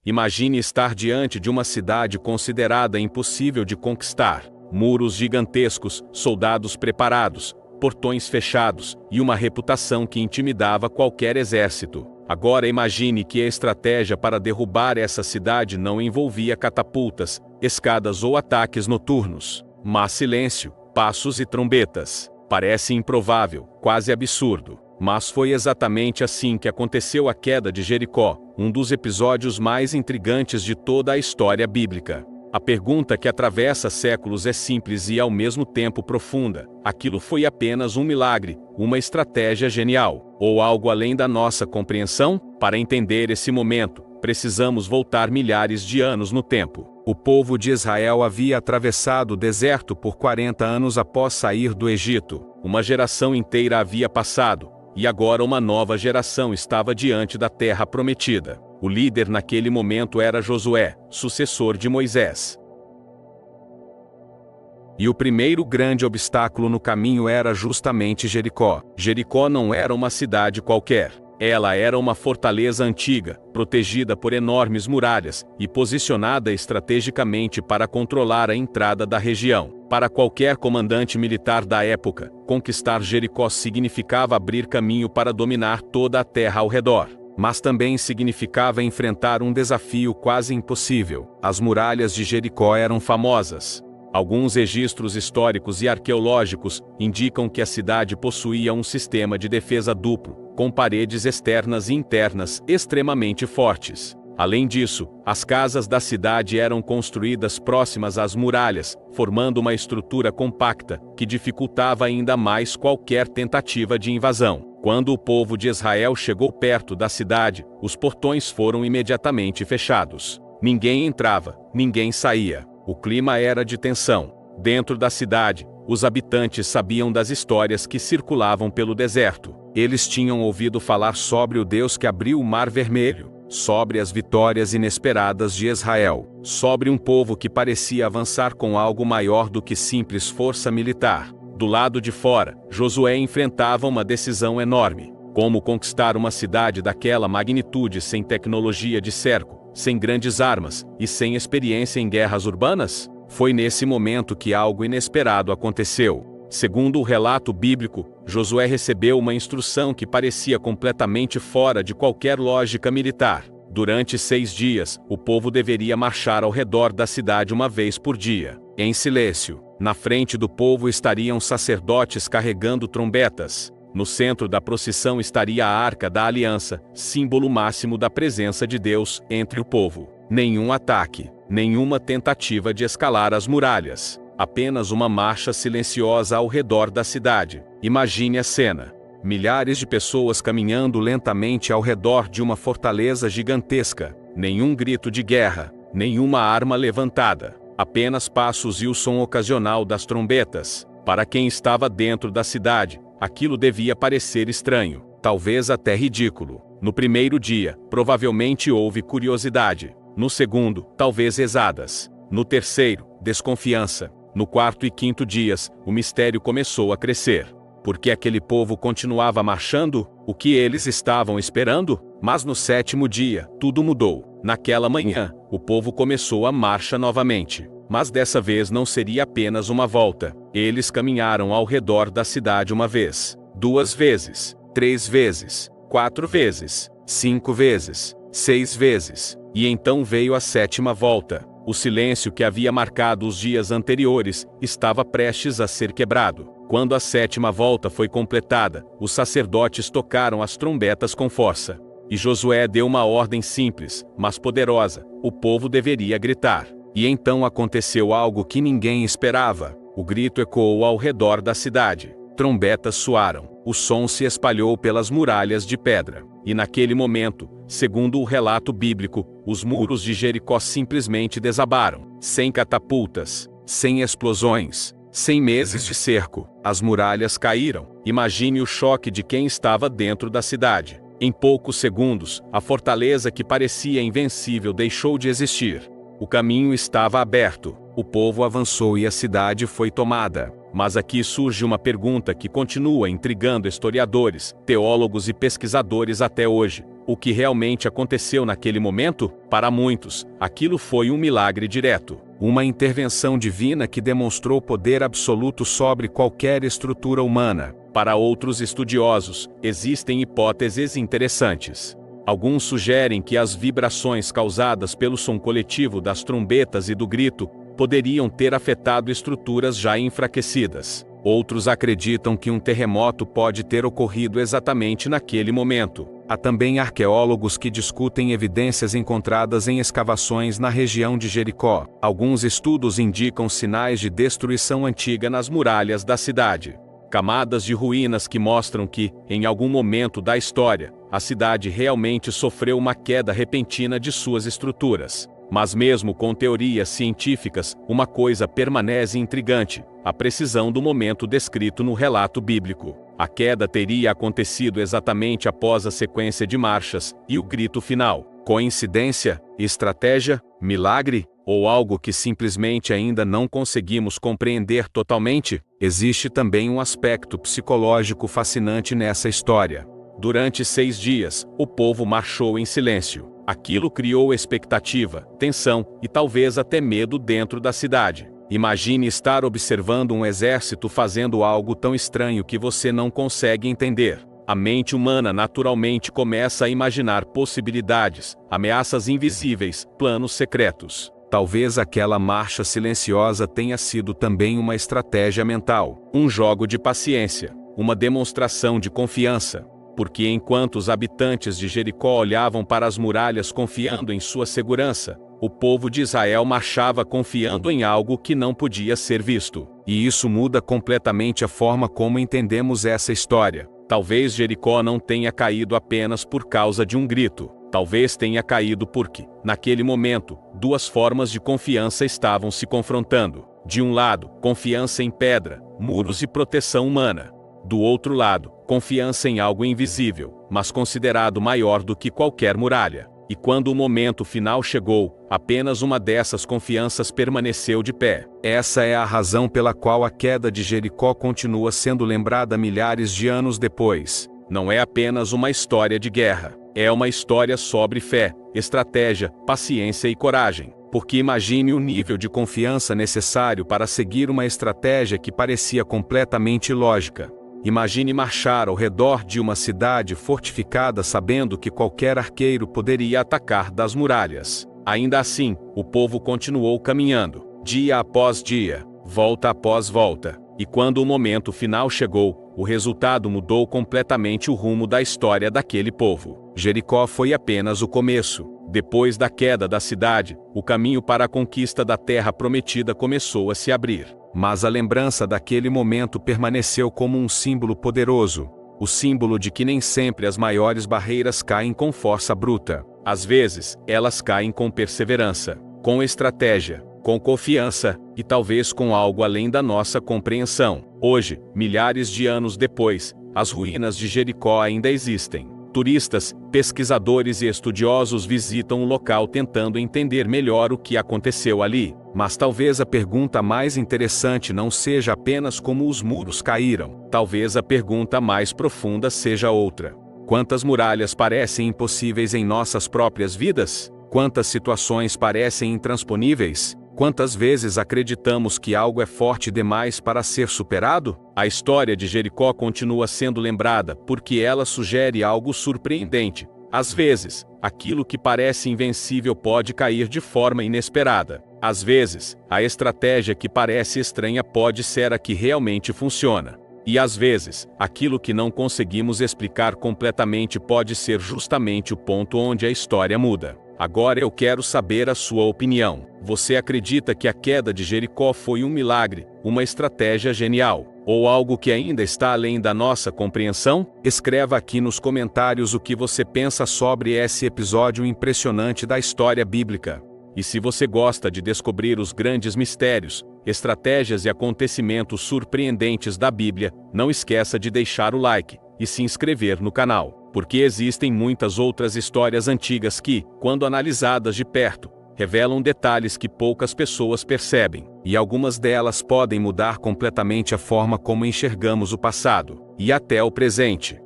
Imagine estar diante de uma cidade considerada impossível de conquistar. Muros gigantescos, soldados preparados, portões fechados e uma reputação que intimidava qualquer exército. Agora imagine que a estratégia para derrubar essa cidade não envolvia catapultas, escadas ou ataques noturnos, mas silêncio, passos e trombetas. Parece improvável, quase absurdo. Mas foi exatamente assim que aconteceu a queda de Jericó, um dos episódios mais intrigantes de toda a história bíblica. A pergunta que atravessa séculos é simples e ao mesmo tempo profunda: aquilo foi apenas um milagre, uma estratégia genial, ou algo além da nossa compreensão? Para entender esse momento, precisamos voltar milhares de anos no tempo. O povo de Israel havia atravessado o deserto por 40 anos após sair do Egito. Uma geração inteira havia passado, e agora uma nova geração estava diante da terra prometida. O líder naquele momento era Josué, sucessor de Moisés. E o primeiro grande obstáculo no caminho era justamente Jericó. Jericó não era uma cidade qualquer. Ela era uma fortaleza antiga, protegida por enormes muralhas e posicionada estrategicamente para controlar a entrada da região. Para qualquer comandante militar da época, conquistar Jericó significava abrir caminho para dominar toda a terra ao redor. Mas também significava enfrentar um desafio quase impossível. As muralhas de Jericó eram famosas. Alguns registros históricos e arqueológicos indicam que a cidade possuía um sistema de defesa duplo, com paredes externas e internas extremamente fortes. Além disso, as casas da cidade eram construídas próximas às muralhas, formando uma estrutura compacta que dificultava ainda mais qualquer tentativa de invasão. Quando o povo de Israel chegou perto da cidade, os portões foram imediatamente fechados. Ninguém entrava, ninguém saía. O clima era de tensão. Dentro da cidade, os habitantes sabiam das histórias que circulavam pelo deserto. Eles tinham ouvido falar sobre o Deus que abriu o Mar Vermelho, sobre as vitórias inesperadas de Israel, sobre um povo que parecia avançar com algo maior do que simples força militar. Do lado de fora, Josué enfrentava uma decisão enorme. Como conquistar uma cidade daquela magnitude sem tecnologia de cerco, sem grandes armas e sem experiência em guerras urbanas? Foi nesse momento que algo inesperado aconteceu. Segundo o relato bíblico, Josué recebeu uma instrução que parecia completamente fora de qualquer lógica militar. Durante 6 dias, o povo deveria marchar ao redor da cidade uma vez por dia, em silêncio. Na frente do povo estariam sacerdotes carregando trombetas. No centro da procissão estaria a Arca da Aliança, símbolo máximo da presença de Deus entre o povo. Nenhum ataque, nenhuma tentativa de escalar as muralhas. Apenas uma marcha silenciosa ao redor da cidade. Imagine a cena. Milhares de pessoas caminhando lentamente ao redor de uma fortaleza gigantesca. Nenhum grito de guerra, nenhuma arma levantada. Apenas passos e o som ocasional das trombetas. Para quem estava dentro da cidade, aquilo devia parecer estranho, talvez até ridículo. No primeiro dia, provavelmente houve curiosidade. No segundo, talvez risadas. No terceiro, desconfiança. No quarto e quinto dias, o mistério começou a crescer. Por que aquele povo continuava marchando? O que eles estavam esperando? Mas no sétimo dia, tudo mudou. Naquela manhã, o povo começou a marcha novamente. Mas dessa vez não seria apenas uma volta. Eles caminharam ao redor da cidade uma vez, 2 vezes, 3 vezes, 4 vezes, 5 vezes, 6 vezes. E então veio a 7ª volta. O silêncio que havia marcado os dias anteriores estava prestes a ser quebrado. Quando a 7ª volta foi completada, os sacerdotes tocaram as trombetas com força. E Josué deu uma ordem simples, mas poderosa: o povo deveria gritar. E então aconteceu algo que ninguém esperava. O grito ecoou ao redor da cidade. Trombetas soaram. O som se espalhou pelas muralhas de pedra. E naquele momento, segundo o relato bíblico, os muros de Jericó simplesmente desabaram. Sem catapultas, sem explosões, sem meses de cerco, as muralhas caíram. Imagine o choque de quem estava dentro da cidade. Em poucos segundos, a fortaleza que parecia invencível deixou de existir. O caminho estava aberto. O povo avançou e a cidade foi tomada. Mas aqui surge uma pergunta que continua intrigando historiadores, teólogos e pesquisadores até hoje. o que realmente aconteceu naquele momento? Para muitos, aquilo foi um milagre direto. Uma intervenção divina que demonstrou poder absoluto sobre qualquer estrutura humana. Para outros estudiosos, existem hipóteses interessantes. Alguns sugerem que as vibrações causadas pelo som coletivo das trombetas e do grito poderiam ter afetado estruturas já enfraquecidas. Outros acreditam que um terremoto pode ter ocorrido exatamente naquele momento. Há também arqueólogos que discutem evidências encontradas em escavações na região de Jericó. Alguns estudos indicam sinais de destruição antiga nas muralhas da cidade. Camadas de ruínas que mostram que, em algum momento da história, a cidade realmente sofreu uma queda repentina de suas estruturas. Mas mesmo com teorias científicas, uma coisa permanece intrigante: a precisão do momento descrito no relato bíblico. A queda teria acontecido exatamente após a sequência de marchas e o grito final. Coincidência? Estratégia? Milagre? Ou algo que simplesmente ainda não conseguimos compreender totalmente? Existe também um aspecto psicológico fascinante nessa história. Durante 6 dias, o povo marchou em silêncio. Aquilo criou expectativa, tensão e talvez até medo dentro da cidade. Imagine estar observando um exército fazendo algo tão estranho que você não consegue entender. A mente humana naturalmente começa a imaginar possibilidades, ameaças invisíveis, planos secretos. Talvez aquela marcha silenciosa tenha sido também uma estratégia mental, um jogo de paciência, uma demonstração de confiança. Porque enquanto os habitantes de Jericó olhavam para as muralhas confiando em sua segurança, o povo de Israel marchava confiando em algo que não podia ser visto. E isso muda completamente a forma como entendemos essa história. Talvez Jericó não tenha caído apenas por causa de um grito. Talvez tenha caído porque, naquele momento, 2 formas de confiança estavam se confrontando. De um lado, confiança em pedra, muros e proteção humana. Do outro lado, confiança em algo invisível, mas considerado maior do que qualquer muralha. E quando o momento final chegou, apenas uma dessas confianças permaneceu de pé. Essa é a razão pela qual a queda de Jericó continua sendo lembrada milhares de anos depois. Não é apenas uma história de guerra. É uma história sobre fé, estratégia, paciência e coragem. Porque imagine o nível de confiança necessário para seguir uma estratégia que parecia completamente ilógica. Imagine marchar ao redor de uma cidade fortificada sabendo que qualquer arqueiro poderia atacar das muralhas. Ainda assim, o povo continuou caminhando, dia após dia, volta após volta. E quando o momento final chegou, o resultado mudou completamente o rumo da história daquele povo. Jericó foi apenas o começo. Depois da queda da cidade, o caminho para a conquista da terra prometida começou a se abrir. Mas a lembrança daquele momento permaneceu como um símbolo poderoso. O símbolo de que nem sempre as maiores barreiras caem com força bruta. Às vezes, elas caem com perseverança, com estratégia, com confiança, e talvez com algo além da nossa compreensão. Hoje, milhares de anos depois, as ruínas de Jericó ainda existem. Turistas, pesquisadores e estudiosos visitam o local tentando entender melhor o que aconteceu ali. Mas talvez a pergunta mais interessante não seja apenas como os muros caíram. Talvez a pergunta mais profunda seja outra. Quantas muralhas parecem impossíveis em nossas próprias vidas? Quantas situações parecem intransponíveis? Quantas vezes acreditamos que algo é forte demais para ser superado? A história de Jericó continua sendo lembrada porque ela sugere algo surpreendente. Às vezes, aquilo que parece invencível pode cair de forma inesperada. Às vezes, a estratégia que parece estranha pode ser a que realmente funciona. E às vezes, aquilo que não conseguimos explicar completamente pode ser justamente o ponto onde a história muda. Agora eu quero saber a sua opinião. Você acredita que a queda de Jericó foi um milagre, uma estratégia genial, ou algo que ainda está além da nossa compreensão? Escreva aqui nos comentários o que você pensa sobre esse episódio impressionante da história bíblica. E se você gosta de descobrir os grandes mistérios, estratégias e acontecimentos surpreendentes da Bíblia, não esqueça de deixar o like e se inscrever no canal. Porque existem muitas outras histórias antigas que, quando analisadas de perto, revelam detalhes que poucas pessoas percebem, e algumas delas podem mudar completamente a forma como enxergamos o passado, e até o presente.